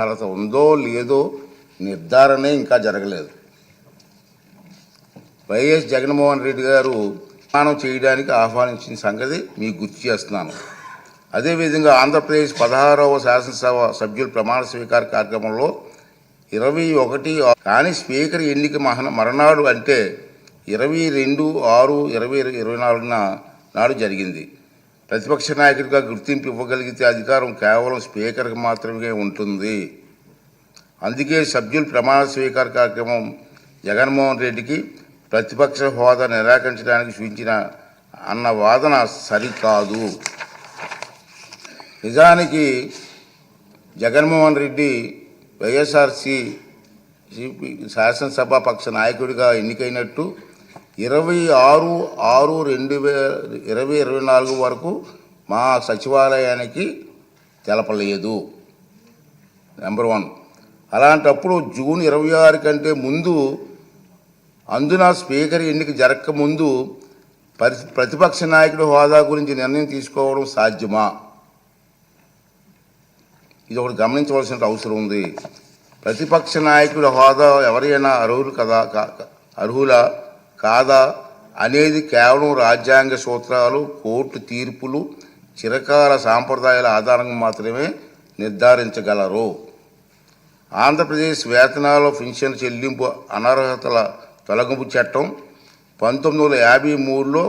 అర్హత ఉందో లేదో నిర్ధారణే ఇంకా జరగలేదు. వైఎస్ జగన్మోహన్ రెడ్డి గారు ప్రమాణం చేయడానికి ఆహ్వానించిన సంగతి మీకు గుర్తు చేస్తున్నాను. అదేవిధంగా ఆంధ్రప్రదేశ్ 16వ శాసనసభ సభ్యుల ప్రమాణ స్వీకార కార్యక్రమంలో 21 కానీ స్పీకర్ ఎన్నిక మరణాడు అంటే 22/6/2024 నాడు జరిగింది. ప్రతిపక్ష నాయకుడిగా గుర్తింపు ఇవ్వగలిగితే అధికారం కేవలం స్పీకర్కి మాత్రమే ఉంటుంది. అందుకే సభ్యుల ప్రమాణ స్వీకార కార్యక్రమం జగన్మోహన్ రెడ్డికి ప్రతిపక్ష హోదా నిరాకరించడానికి సూచించిన అన్న వాదన సరికాదు. నిజానికి జగన్మోహన్ రెడ్డి వైఎస్ఆర్సీ శాసనసభాపక్ష నాయకుడిగా ఎన్నికైనట్టు 26/6/2024 వరకు మా సచివాలయానికి తెలపలేదు. నెంబర్ 1. అలాంటప్పుడు జూన్ 26 కంటే ముందు అందున స్పీకర్ ఎన్నిక జరగకముందు ప్రతిపక్ష నాయకుడి హోదా గురించి నిర్ణయం తీసుకోవడం సాధ్యమా? ఇది ఒకటి గమనించవలసిన అవసరం ఉంది. ప్రతిపక్ష నాయకుడి హోదా ఎవరైనా అర్హులా కాదా అనేది కేవలం రాజ్యాంగ సూత్రాలు, కోర్టు తీర్పులు, చిరకాల సాంప్రదాయాల ఆధారంగా మాత్రమే నిర్ధారించగలరు. ఆంధ్రప్రదేశ్ వేతనాల పెన్షన్ చెల్లింపు అనర్హతల తొలగింపు చట్టం 1953లో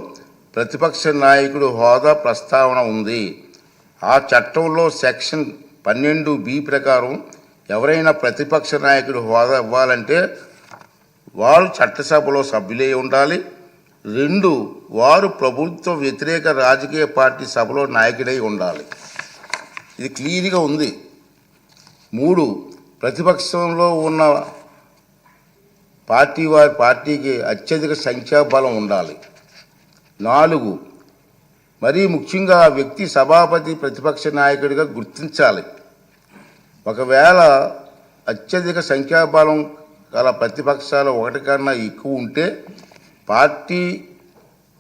ప్రతిపక్ష నాయకుడి హోదా ప్రస్తావన ఉంది. ఆ చట్టంలో సెక్షన్ 12B ప్రకారం ఎవరైనా ప్రతిపక్ష నాయకుడి హోదా ఇవ్వాలంటే వారు చట్టసభలో సభ్యులే ఉండాలి. 2, వారు ప్రభుత్వ వ్యతిరేక రాజకీయ పార్టీ సభలో నాయకుడై ఉండాలి. ఇది క్లియర్గా ఉంది. 3, ప్రతిపక్షంలో ఉన్న వారి పార్టీకి అత్యధిక సంఖ్యాబలం ఉండాలి. 4, మరీ ముఖ్యంగా ఆ వ్యక్తి సభాపతి ప్రతిపక్ష నాయకుడిగా గుర్తించాలి. ఒకవేళ అత్యధిక సంఖ్యాబలం గల ప్రతిపక్షాలు 1 కన్నా ఎక్కువ ఉంటే పార్టీ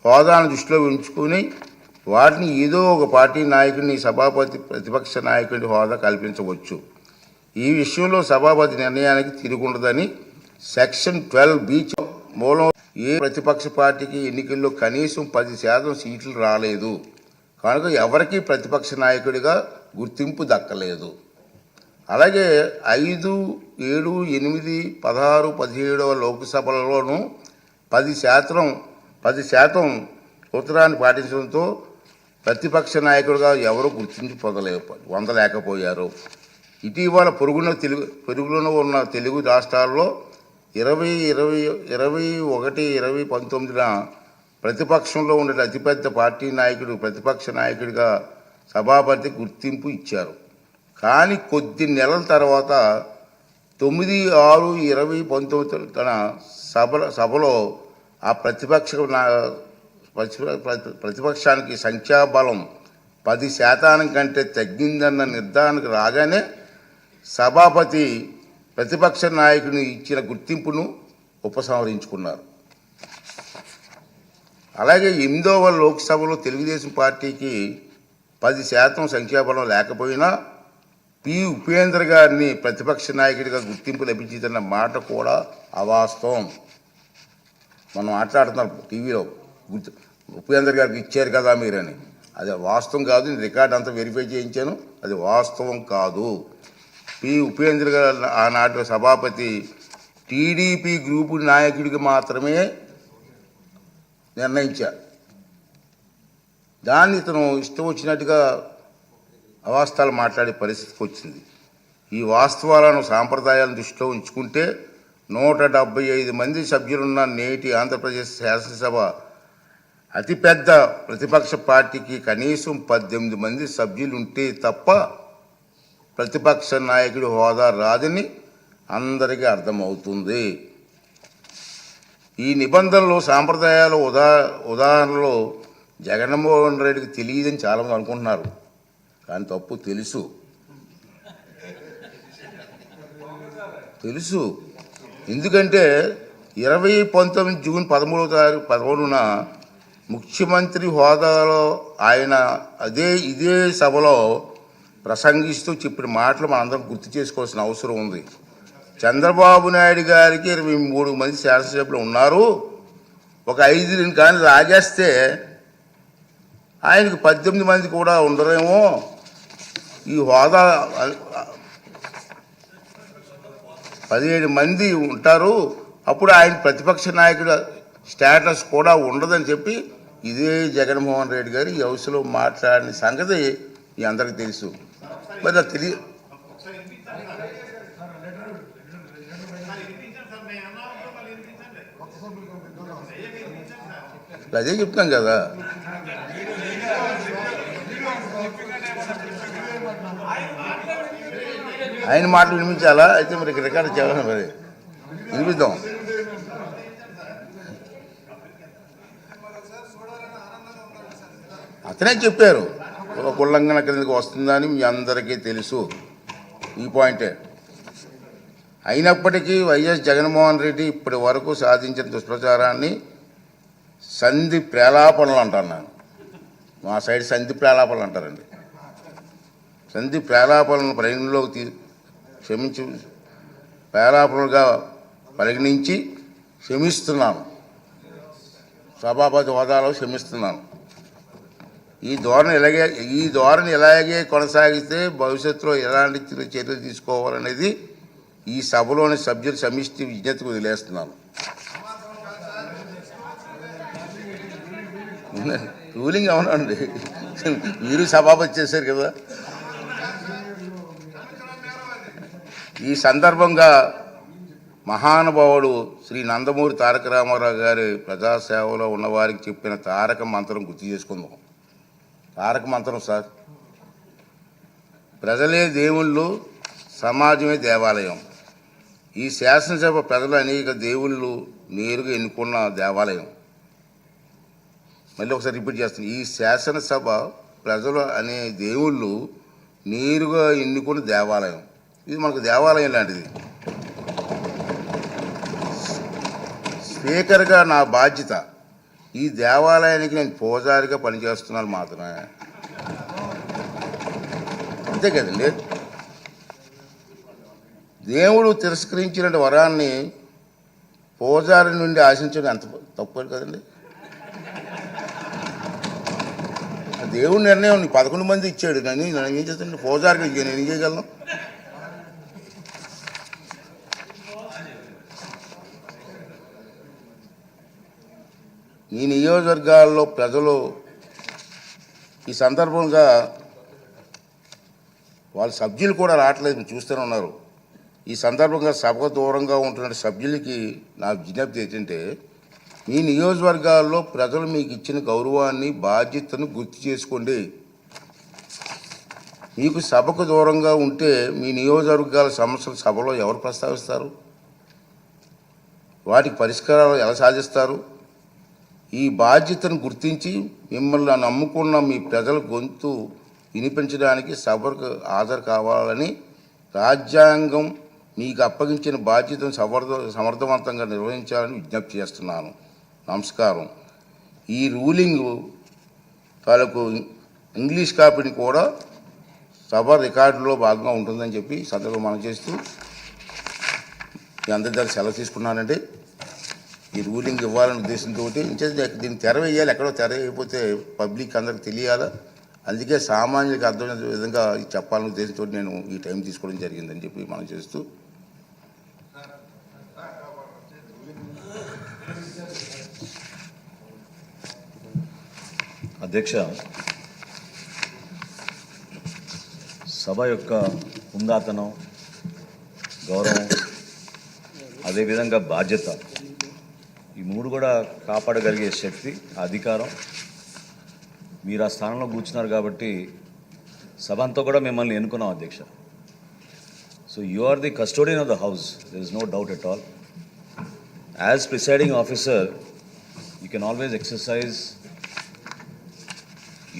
హోదాను దృష్టిలో ఉంచుకొని వాటిని ఏదో ఒక పార్టీ నాయకుడిని సభాపతి ప్రతిపక్ష నాయకుడి హోదా కల్పించవచ్చు. ఈ విషయంలో సభాపతి నిర్ణయానికి తిరుగుండదని సెక్షన్ 12B మూలం ఏ ప్రతిపక్ష పార్టీకి ఎన్నికల్లో కనీసం 10% సీట్లు రాలేదు కనుక ఎవరికీ ప్రతిపక్ష నాయకుడిగా గుర్తింపు దక్కలేదు. అలాగే 5, 7, 8, 16, 17వ లోక్సభలలోనూ 10% సూత్రాన్ని పాటించడంతో ప్రతిపక్ష నాయకుడిగా ఎవరు గుర్తింపు పొందలేకపోయారు. ఇటీవల పొరుగున ఉన్న తెలుగు రాష్ట్రాల్లో 2021-2019 ప్రతిపక్షంలో ఉండే అతిపెద్ద పార్టీ నాయకుడు ప్రతిపక్ష నాయకుడిగా సభాపతి గుర్తింపు ఇచ్చారు. కానీ కొద్ది నెలల తర్వాత 9/6/2019 సభలో ఆ ప్రతిపక్షానికి సంఖ్యాబలం 10% కంటే తగ్గిందన్న నిర్ధారణకు రాగానే సభాపతి ప్రతిపక్ష నాయకుని ఇచ్చిన గుర్తింపును ఉపసంహరించుకున్నారు. అలాగే 8వ లోక్సభలో తెలుగుదేశం పార్టీకి 10% సంఖ్యాబలం లేకపోయినా పి. ఉపేంద్ర గారిని ప్రతిపక్ష నాయకుడిగా గుర్తింపు లభించిందన్న మాట కూడా అవాస్తవం. మనం మాట్లాడుతున్నాం టీవీలో ఉపేంద్ర గారికి ఇచ్చారు కదా మీరని. అది వాస్తవం కాదు. నేను రికార్డ్ అంతా వెరిఫై చేయించాను. అది వాస్తవం కాదు. పి. ఉపేంద్ర గారు ఆనాటి సభాపతి టీడీపీ గ్రూపు నాయకుడికి మాత్రమే నిర్ణయించారు. దాన్ని ఇతను ఇష్టం వచ్చినట్టుగా అవాస్తవాలు మాట్లాడే పరిస్థితికి వచ్చింది. ఈ వాస్తవాలను సాంప్రదాయాలను దృష్టిలో ఉంచుకుంటే 175 మంది సభ్యులున్న నేటి ఆంధ్రప్రదేశ్ శాసనసభ అతిపెద్ద ప్రతిపక్ష పార్టీకి కనీసం 18 మంది సభ్యులుంటే తప్ప ప్రతిపక్ష నాయకుడి హోదా రాదని అందరికీ అర్థమవుతుంది. ఈ నిబంధనలు సాంప్రదాయాల ఉదాహరణలో జగన్మోహన్ రెడ్డికి తెలియదని చాలామంది అనుకుంటున్నారు. కానీ తప్పు. తెలుసు. ఎందుకంటే 2019 జూన్ 13న ముఖ్యమంత్రి హోదాలో ఆయన ఇదే సభలో ప్రసంగిస్తూ చెప్పిన మాటలు మనందరం గుర్తు చేసుకోవాల్సిన అవసరం ఉంది. చంద్రబాబు నాయుడు గారికి 23 మంది శాసనసభ్యులు ఉన్నారు. ఒక 5 కానీ లాగేస్తే ఆయనకు 18 మంది కూడా ఉండరేమో. ఈ హోదా 17 మంది ఉంటారు. అప్పుడు ఆయన ప్రతిపక్ష నాయకుడు స్టేటస్ కూడా ఉండదని చెప్పి ఇదే జగన్మోహన్ రెడ్డి గారు ఈ హౌస్లో మాట్లాడిన సంగతి మీ అందరికీ తెలుసు. మరి అది అదే చెప్తాం కదా. ఆయన మాటలు వినిపించాలా? అయితే మరి రికార్డు చేయాలి, మరి వినిపిద్దాం. అతనే చెప్పారు ఒక ఉల్లంఘన కిందకి వస్తుందని మీ అందరికీ తెలుసు. ఈ పాయింటే. అయినప్పటికీ వైఎస్ జగన్మోహన్ రెడ్డి ఇప్పటి వరకు సాధించిన దుష్ప్రచారాన్ని సంధి ప్రేలాపనలు అంటాను నేను. మా సైడ్ సంధి ప్రేలాపనలు అంటారండి. సంధి ప్రేలాపనలను పరిగణలోకి ప్రేలాపనలుగా పరిగణించి క్షమిస్తున్నాను. సభాపతి హోదాలో క్షమిస్తున్నాను. ఈ ధోరణి ఇలాగే కొనసాగిస్తే భవిష్యత్తులో ఎలాంటి చర్యలు తీసుకోవాలనేది ఈ సభలోని సభ్యుల సమిష్టి విజ్ఞతకు వదిలేస్తున్నాను. రూలింగ్ అవునండి, మీరు సభాపతి చేశారు కదా. ఈ సందర్భంగా మహానుభావుడు శ్రీ నందమూరి తారక రామారావు గారి ప్రజాసేవలో ఉన్నవారికి చెప్పిన తారక మంత్రం గుర్తు చేసుకుందాం. తారక మంత్రం సార్, ప్రజలే దేవుళ్ళు, సమాజమే దేవాలయం. ఈ శాసనసభ ప్రజలు అనేక దేవుళ్ళు నేరుగా ఎన్నుకున్న దేవాలయం. మళ్ళీ ఒకసారి రిపీట్ చేస్తాను. ఈ శాసనసభ ప్రజలు అనే దేవుళ్ళు నేరుగా ఎన్నుకున్న దేవాలయం. ఇది మనకు దేవాలయం లాంటిది. స్పీకర్గా నా బాధ్యత ఈ దేవాలయానికి నేను పూజారిగా పనిచేస్తున్నాను మాత్రమే. అంతే కదండి. దేవుడు తిరస్కరించిన వరాన్ని పూజారి నుండి ఆశించడం ఎంత తప్పు కదండి. దేవుడి నిర్ణయం 11 మంది ఇచ్చాడు. నేను ఏం చేస్తాను? పూజారికి నేను ఏం చేయగలను? ఈ నియోజకవర్గాల్లో ప్రజలు ఈ సందర్భంగా వాళ్ళ సభ్యులు కూడా రావట్లేదు, మీరు చూస్తూనే ఉన్నారు. ఈ సందర్భంగా సభకు దూరంగా ఉంటున్న సభ్యులకి నా విజ్ఞప్తి ఏంటంటే, మీ నియోజకవర్గాల్లో ప్రజలు మీకు ఇచ్చిన గౌరవాన్ని, బాధ్యతను గుర్తు చేసుకోండి. మీకు సభకు దూరంగా ఉంటే మీ నియోజకవర్గాల సమస్యలు సభలో ఎవరు ప్రస్తావిస్తారు? వాటికి పరిష్కారాలు ఎలా సాధిస్తారు? ఈ బాధ్యతను గుర్తించి మిమ్మల్ని నమ్ముకున్న మీ ప్రజల గొంతు వినిపించడానికి సభకు హాజరు కావాలని రాజ్యాంగం మీకు అప్పగించిన బాధ్యతను సమర్థవంతంగా నిర్వహించాలని విజ్ఞప్తి చేస్తున్నాను. నమస్కారం. ఈ రూలింగ్ తాలూకు ఇంగ్లీష్ కాపీని కూడా సభ రికార్డులో భాగంగా ఉంటుందని చెప్పి సందర్భం మనం చేస్తూ మీ అందరి దగ్గర సెలవు తీసుకున్నానండి. ఈ రూలింగ్ ఇవ్వాలనే ఉద్దేశంతో దీన్ని తెర వేయాలి. ఎక్కడో తెర వేయకపోతే పబ్లిక్ అందరికి తెలియాలా. అందుకే సామాన్యులకు అర్థమైన విధంగా చెప్పాలనే ఉద్దేశంతో నేను ఈ టైం తీసుకోవడం జరిగిందని చెప్పి మనం చేస్తూ అధ్యక్ష, సభ యొక్క హుందాతనం, గౌరవం, అదేవిధంగా బాధ్యత, ఈ మూడు కూడా కాపాడగలిగే శక్తి, అధికారం మీరు ఆ స్థానంలో కూర్చున్నారు కాబట్టి సభ అంతా కూడా మిమ్మల్ని ఎన్నుకున్నాం అధ్యక్ష. So you are the custodian of the house, there is no doubt at all. As presiding officer you can always exercise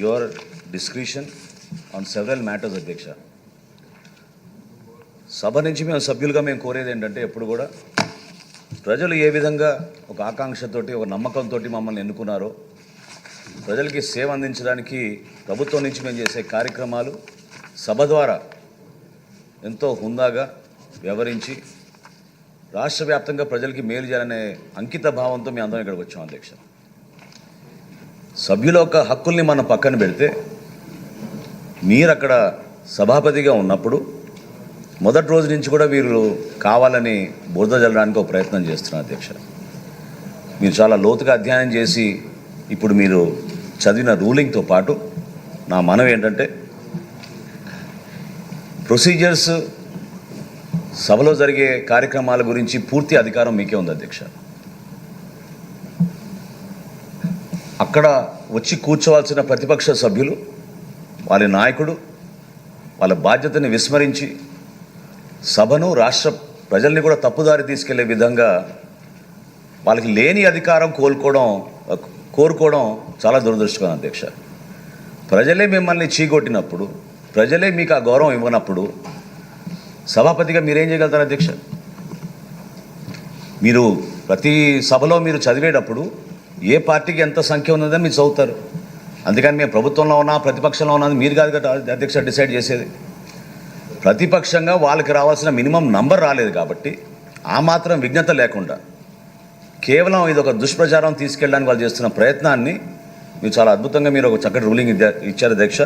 your discretion on several matters అధ్యక్ష. సభ నుంచి మేము సభ్యులుగా మేము కోరేది ఏంటంటే, ఎప్పుడు కూడా ప్రజలు ఏ విధంగా ఒక ఆకాంక్షతోటి, ఒక నమ్మకంతో మమ్మల్ని ఎన్నుకున్నారో, ప్రజలకి సేవ అందించడానికి ప్రభుత్వం నుంచి మేము చేసే కార్యక్రమాలు, సభ ద్వారా ఎంతో హుందాగా వ్యవహరించి రాష్ట్ర వ్యాప్తంగా ప్రజలకి మేలు చేయాలనే అంకిత భావంతో మేము అందరం ఇక్కడికి వచ్చాం అధ్యక్ష. సభ్యుల యొక్క హక్కుల్ని మనం పక్కన పెడితే మీరు అక్కడ సభాపతిగా ఉన్నప్పుడు మొదటి రోజు నుంచి కూడా వీరు కావాలని బురద జల్లడానికి ఒక ప్రయత్నం చేస్తున్నారు అధ్యక్ష. మీరు చాలా లోతుగా అధ్యయనం చేసి ఇప్పుడు మీరు చదివిన రూలింగ్తో పాటు నా మనవి ఏంటంటే ప్రొసీజర్స్ సభలో జరిగే కార్యక్రమాల గురించి పూర్తి అధికారం మీకే ఉంది అధ్యక్ష. అక్కడ వచ్చి కూర్చోవాల్సిన ప్రతిపక్ష సభ్యులు వాళ్ళ నాయకుడు వాళ్ళ బాధ్యతని విస్మరించి సభను రాష్ట్ర ప్రజల్ని కూడా తప్పుదారి తీసుకెళ్లే విధంగా వాళ్ళకి లేని అధికారం కోరుకోవడం చాలా దురదృష్టకరం అధ్యక్ష. ప్రజలే మిమ్మల్ని చీకొట్టినప్పుడు, ప్రజలే మీకు ఆ గౌరవం ఇవ్వనప్పుడు సభాపతిగా మీరేం చేయగలుగుతారు అధ్యక్ష? మీరు ప్రతి సభలో మీరు చదివేటప్పుడు ఏ పార్టీకి ఎంత సంఖ్య ఉన్నదని మీరు చదువుతారు. అందుకని మేము ప్రభుత్వంలో ఉన్నా ప్రతిపక్షంలో ఉన్నది మీరు కాదు కదా అధ్యక్ష డిసైడ్ చేసేది. ప్రతిపక్షంగా వాళ్ళకి రావాల్సిన మినిమం నంబర్ రాలేదు కాబట్టి ఆ మాత్రం విజ్ఞత లేకుండా కేవలం ఇది ఒక దుష్ప్రచారం తీసుకెళ్ళడానికి వాళ్ళు చేస్తున్న ప్రయత్నాన్ని మీరు చాలా అద్భుతంగా మీరు ఒక చక్కటి రూలింగ్ ఇచ్చారు అధ్యక్ష.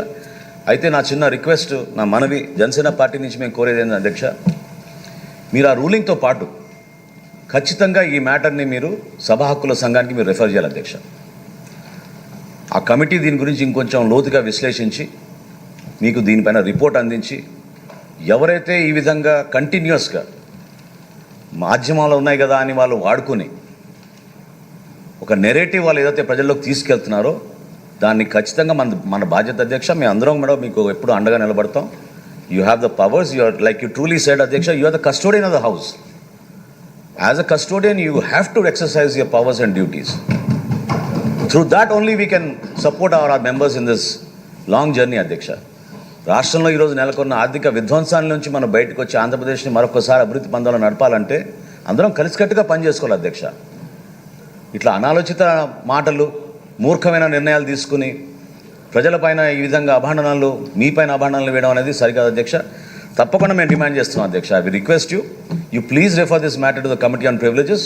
అయితే నా చిన్న రిక్వెస్ట్, నా మనవి జనసేన పార్టీ నుంచి మేము కోరేది ఏంటంటే అధ్యక్ష, మీరు ఆ రూలింగ్తో పాటు ఖచ్చితంగా ఈ మ్యాటర్ని మీరు సభా హక్కుల సంఘానికి మీరు రెఫర్ చేయాలి అధ్యక్ష. ఆ కమిటీ దీని గురించి ఇంకొంచెం లోతుగా విశ్లేషించి మీకు దీనిపైన రిపోర్ట్ అందించి ఎవరైతే ఈ విధంగా కంటిన్యూస్గా మాధ్యమాలు ఉన్నాయి కదా అని వాళ్ళు వాడుకుని ఒక నెరేటివ్ వాళ్ళు ఏదైతే ప్రజల్లోకి తీసుకెళ్తున్నారో దాన్ని ఖచ్చితంగా మన బాధ్యత అధ్యక్ష. మేము అందరం కూడా మీకు ఎప్పుడు అండగా నిలబడతాం. You have the powers, you are like you truly said అధ్యక్ష, you are the custodian of the house. As a custodian you have to exercise your powers and duties. Through that only we can support our members in this long journey అధ్యక్ష. రాష్ట్రంలో ఈరోజు నెలకొన్న ఆర్థిక విధ్వంసాల నుంచి మనం బయటకు వచ్చి ఆంధ్రప్రదేశ్ని మరొకసారి అభివృద్ధి పందాలను నడపాలంటే అందరం కలిసికట్టుగా పనిచేసుకోవాలి అధ్యక్ష. ఇట్లా అనాలోచిత మాటలు, మూర్ఖమైన నిర్ణయాలు తీసుకుని ప్రజలపైన ఈ విధంగా అభాండనాలు, మీపైన అభాండనాలు వేయడం అనేది సరికాదు అధ్యక్ష. తప్పకుండా మేము డిమాండ్ చేస్తున్నాం అధ్యక్ష. I will request you please refer this matter to the committee on privileges.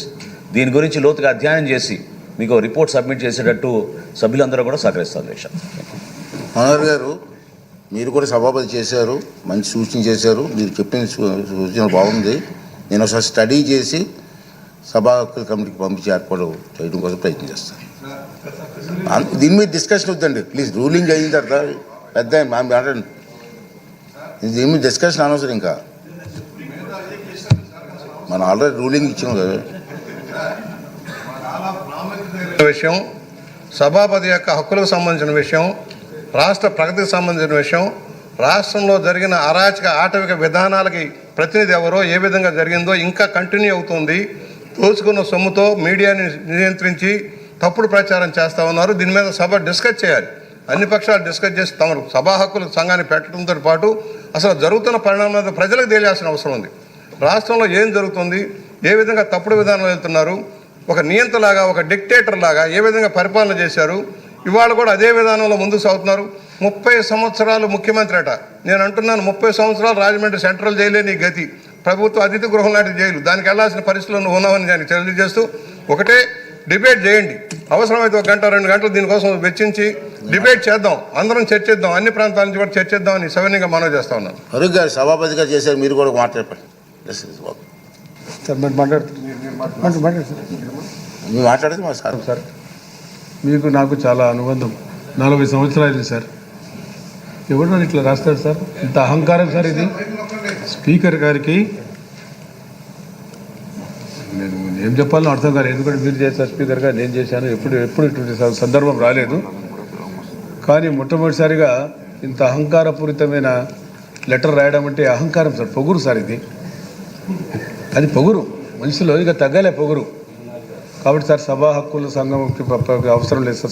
దీని గురించి లోతుగా అధ్యయనం చేసి మీకు రిపోర్ట్ సబ్మిట్ చేసేటట్టు సభ్యులందరూ కూడా సహకరిస్తారు అధ్యక్ష. మనోహర్ గారు, మీరు కూడా సభాపతి చేశారు, మంచి సూచన చేశారు. మీరు చెప్పిన సూచన బాగుంది. నేను ఒకసారి స్టడీ చేసి సభా హక్కుల కమిటీకి పంపించి ఏర్పాటు చేయడం కోసం ప్రయత్నం చేస్తాను. దీని మీద డిస్కషన్ వద్దండి ప్లీజ్. రూలింగ్ అయిన తర్వాత పెద్ద మాట్లాడండి. దీని మీద డిస్కషన్ అనవసరం. ఇంకా మనం ఆల్రెడీ రూలింగ్ ఇచ్చాం కదా. విషయం, సభాపతి యొక్క హక్కులకు సంబంధించిన విషయం, రాష్ట్ర ప్రగతికి సంబంధించిన విషయం, రాష్ట్రంలో జరిగిన అరాచక ఆటవిక విధానాలకి ప్రతినిధి ఎవరో, ఏ విధంగా జరిగిందో ఇంకా కంటిన్యూ అవుతుంది. దోచుకున్న సొమ్ముతో మీడియాని నియంత్రించి తప్పుడు ప్రచారం చేస్తూ ఉన్నారు. దీని మీద సభ డిస్కస్ చేయాలి. అన్ని పక్షాలు డిస్కస్ చేసి తమ సభా హక్కుల సంఘాన్ని పెట్టడంతో పాటు అసలు జరుగుతున్న పరిణామాలు ప్రజలకు తెలియాల్సిన అవసరం ఉంది. రాష్ట్రంలో ఏం జరుగుతుంది, ఏ విధంగా తప్పుడు విధానాలు వెళ్తున్నారు, ఒక నియంతలాగా, ఒక డిక్టేటర్ లాగా ఏ విధంగా పరిపాలన చేశారు, ఇవాళ కూడా అదే విధానంలో ముందుకు సాగుతున్నారు. 30 సంవత్సరాలు ముఖ్యమంత్రి అట. నేను అంటున్నాను, 30 సంవత్సరాలు రాజమండ్రి సెంట్రల్ జైలే నీ గతి. ప్రభుత్వ అతిథి గృహం లాంటి జైలు, దానికి వెళ్లాల్సిన పరిస్థితుల్లో నువ్వు ఉన్నావని దానికి తెలియజేస్తూ ఒకటే డిబేట్ చేయండి. అవసరమైతే 1 గంట 2 గంటలు దీనికోసం వెచ్చించి డిబేట్ చేద్దాం, అందరం చర్చిద్దాం, అన్ని ప్రాంతాల నుంచి కూడా చర్చిద్దామని సవినీయంగా మనవి చేస్తా ఉన్నాను. అరుగ్ గారు సభాపతిగా చేశారు, మీరు కూడా మాట్లాడండి. మీరు మాట్లాడేది మా సార్. మీకు నాకు చాలా అనుబంధం, 40 సంవత్సరాలు సార్. ఎవరు నన్ను ఇట్లా రాస్తాడు సార్? ఇంత అహంకారం సార్ ఇది. స్పీకర్ గారికి నేను ఏం చెప్పాలో అర్థం కాలేదు. ఎందుకంటే మీరు చేశారు స్పీకర్ గారు, నేను చేశాను. ఎప్పుడు ఇటువంటి సందర్భం రాలేదు. కానీ మొట్టమొదటిసారిగా ఇంత అహంకారపూరితమైన లెటర్ రాయడం అంటే అహంకారం సార్, పొగురు సార్ ఇది. అది పొగురు, మనిషిలో ఇక తగ్గలే పొగురు. కాబట్టి సార్ సభా హక్కుల సంఘంకి అవసరం లేదు సార్.